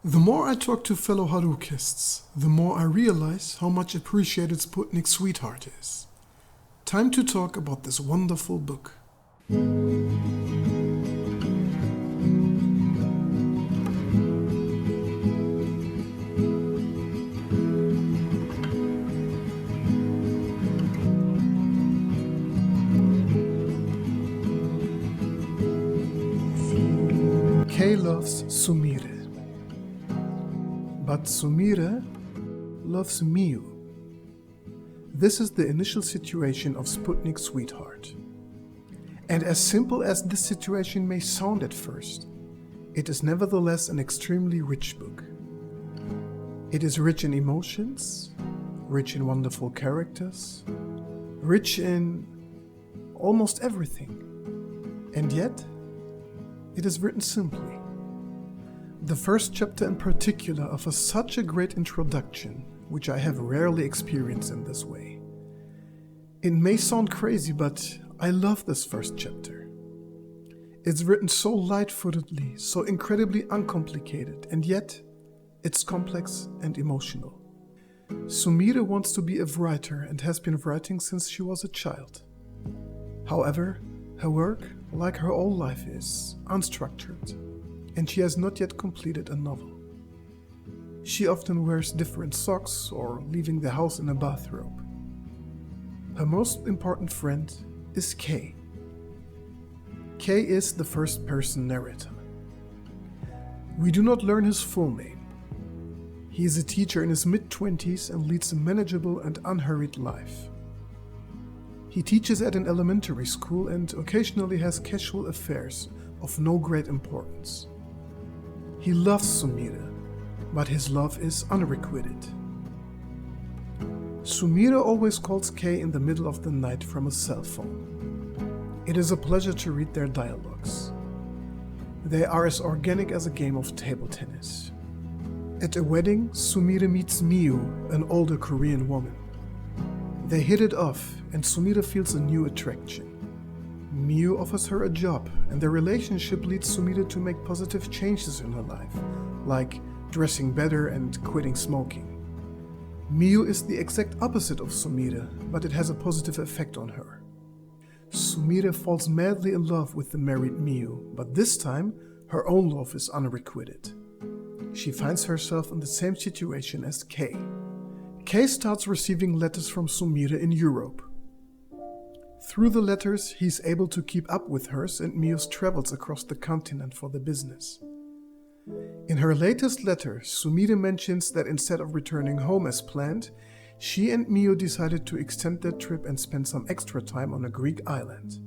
The more I talk to fellow Harukists, the more I realize how much appreciated Sputnik Sweetheart is. Time to talk about this wonderful book. Kei loves Sumire. But Sumire loves Miu. This is the initial situation of Sputnik Sweetheart. And as simple as this situation may sound at first, it is nevertheless an extremely rich book. It is rich in emotions, rich in wonderful characters, rich in almost everything. And yet, it is written simply. The first chapter in particular offers such a great introduction, which I have rarely experienced in this way. It may sound crazy, but I love this first chapter. It's written so light-footedly, so incredibly uncomplicated, and yet it's complex and emotional. Sumire wants to be a writer and has been writing since she was a child. However, her work, like her whole life, is unstructured, and she has not yet completed a novel. She often wears different socks or leaving the house in a bathrobe. Her most important friend is Kei. Kei is the first-person narrator. We do not learn his full name. He is a teacher in his mid-20s and leads a manageable and unhurried life. He teaches at an elementary school and occasionally has casual affairs of no great importance. He loves Sumire, but his love is unrequited. Sumire always calls Kei in the middle of the night from a cell phone. It is a pleasure to read their dialogues. They are as organic as a game of table tennis. At a wedding, Sumire meets Miu, an older Korean woman. They hit it off, and Sumire feels a new attraction. Miu offers her a job, and their relationship leads Sumire to make positive changes in her life, like dressing better and quitting smoking. Miu is the exact opposite of Sumire, but it has a positive effect on her. Sumire falls madly in love with the married Miu, but this time her own love is unrequited. She finds herself in the same situation as Kei. Kei starts receiving letters from Sumire in Europe. Through the letters, he is able to keep up with hers and Miu's travels across the continent for the business. In her latest letter, Sumire mentions that instead of returning home as planned, she and Miu decided to extend their trip and spend some extra time on a Greek island.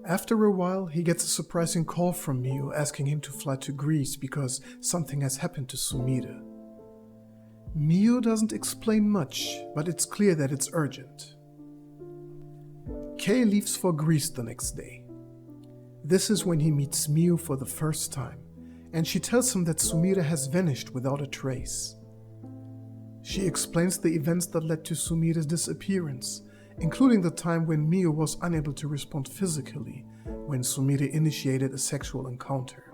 After a while, he gets a surprising call from Miu asking him to fly to Greece because something has happened to Sumire. Miu doesn't explain much, but it's clear that it's urgent. Kei leaves for Greece the next day. This is when he meets Miu for the first time, and she tells him that Sumire has vanished without a trace. She explains the events that led to Sumire's disappearance, including the time when Miu was unable to respond physically when Sumire initiated a sexual encounter.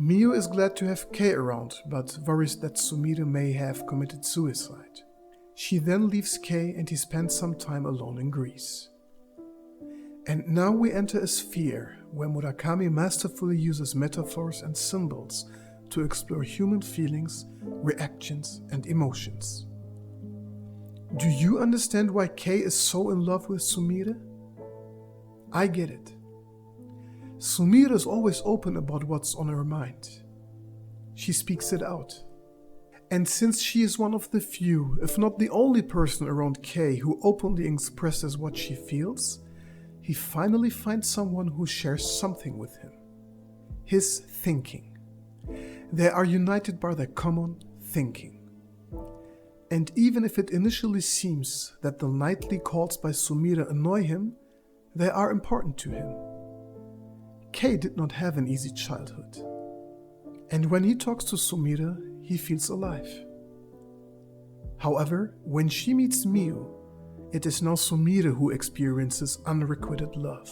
Miu is glad to have Kei around, but worries that Sumire may have committed suicide. She then leaves Kei and he spends some time alone in Greece. And now we enter a sphere where Murakami masterfully uses metaphors and symbols to explore human feelings, reactions, and emotions. Do you understand why Kei is so in love with Sumire? I get it. Sumire is always open about what's on her mind. She speaks it out. And since she is one of the few, if not the only person around Kei who openly expresses what she feels, he finally finds someone who shares something with him. His thinking. They are united by their common thinking. And even if it initially seems that the nightly calls by Sumire annoy him, they are important to him. Kei did not have an easy childhood. And when he talks to Sumire, he feels alive. However, when she meets Miu, it is now Sumire who experiences unrequited love.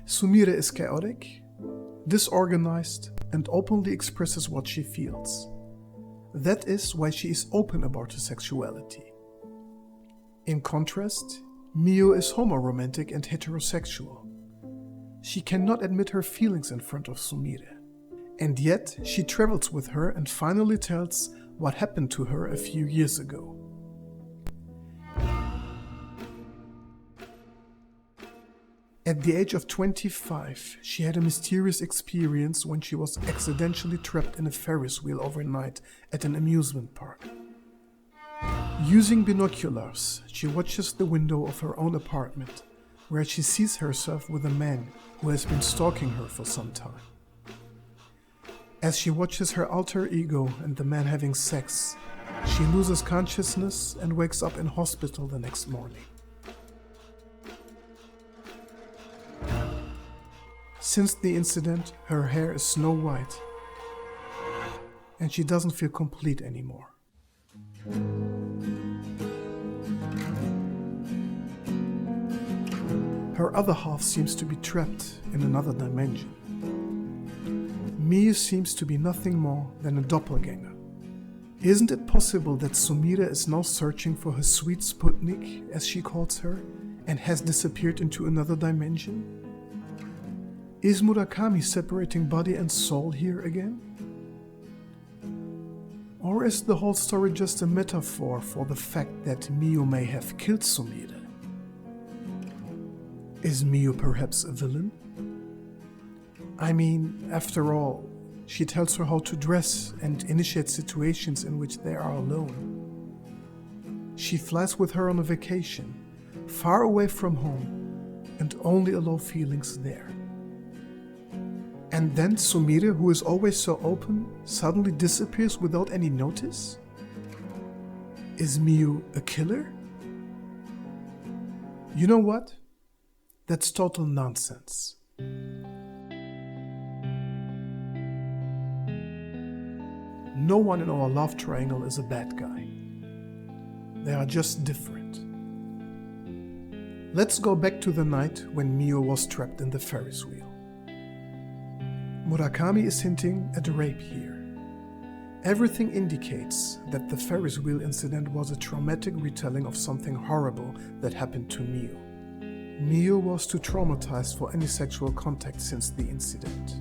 Sumire is chaotic, disorganized, and openly expresses what she feels. That is why she is open about her sexuality. In contrast, Mio is homoromantic and heterosexual. She cannot admit her feelings in front of Sumire, and yet she travels with her and finally tells what happened to her a few years ago. At the age of 25, she had a mysterious experience when she was accidentally trapped in a Ferris wheel overnight at an amusement park. Using binoculars, she watches the window of her own apartment, where she sees herself with a man who has been stalking her for some time. As she watches her alter ego and the man having sex, she loses consciousness and wakes up in hospital the next morning. Since the incident, her hair is snow white, and she doesn't feel complete anymore. Her other half seems to be trapped in another dimension. Mio seems to be nothing more than a doppelganger. Isn't it possible that Sumire is now searching for her sweet Sputnik, as she calls her, and has disappeared into another dimension? Is Murakami separating body and soul here again? Or is the whole story just a metaphor for the fact that Mio may have killed Sumire? Is Mio perhaps a villain? I mean, after all, she tells her how to dress and initiate situations in which they are alone. She flies with her on a vacation, far away from home, and only allow feelings there. And then Sumire, who is always so open, suddenly disappears without any notice? Is Mio a killer? You know what? That's total nonsense. No one in our love triangle is a bad guy. They are just different. Let's go back to the night when Mio was trapped in the Ferris wheel. Murakami is hinting at rape here. Everything indicates that the Ferris wheel incident was a traumatic retelling of something horrible that happened to Mio. Mio was too traumatized for any sexual contact since the incident.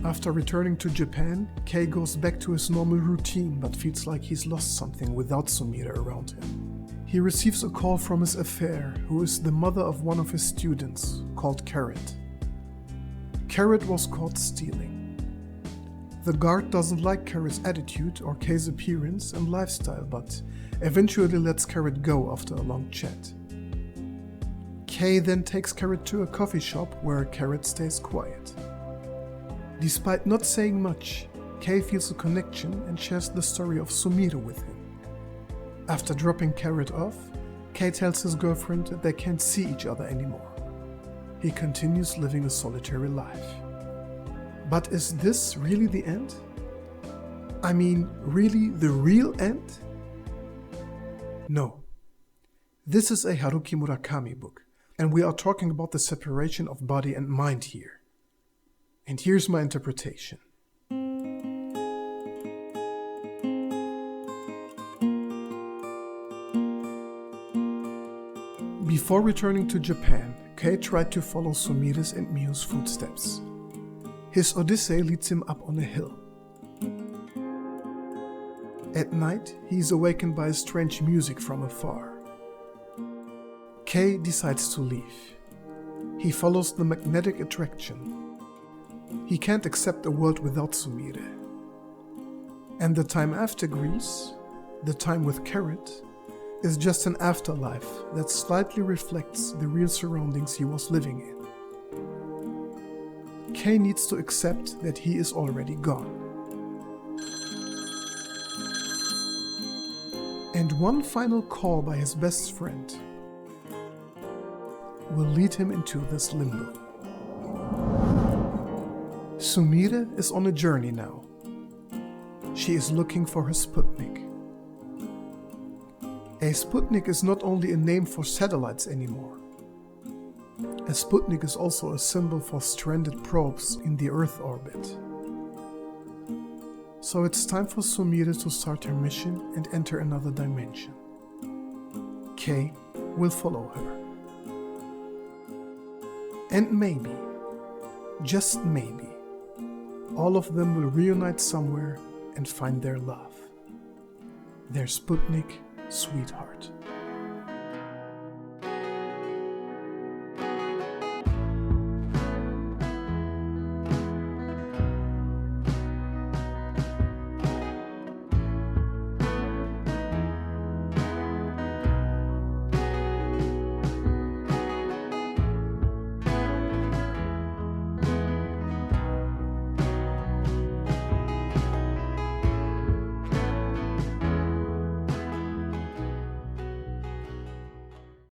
After returning to Japan, Kei goes back to his normal routine but feels like he's lost something without Sumire around him. He receives a call from his affair, who is the mother of one of his students, called Carrot. Carrot was caught stealing. The guard doesn't like Carrot's attitude or Kei's appearance and lifestyle, but eventually lets Carrot go after a long chat. Kei then takes Carrot to a coffee shop where Carrot stays quiet. Despite not saying much, Kei feels a connection and shares the story of Sumire with him. After dropping Carrot off, Kei tells his girlfriend that they can't see each other anymore. He continues living a solitary life. But is this really the end? I mean, really the real end? No. This is a Haruki Murakami book, and we are talking about the separation of body and mind here. And here's my interpretation. Before returning to Japan, Kei tried to follow Sumire's and Mio's footsteps. His Odyssey leads him up on a hill. At night, he is awakened by a strange music from afar. Kei decides to leave. He follows the magnetic attraction. He can't accept a world without Sumire. And the time after Greece, the time with Carrot, is just an afterlife that slightly reflects the real surroundings he was living in. Kei needs to accept that he is already gone. And one final call by his best friend will lead him into this limbo. Sumire is on a journey now. She is looking for her Sputnik. A Sputnik is not only a name for satellites anymore. A Sputnik is also a symbol for stranded probes in the Earth orbit. So it's time for Sumire to start her mission and enter another dimension. Kei will follow her. And maybe, just maybe, all of them will reunite somewhere and find their love, their Sputnik sweetheart.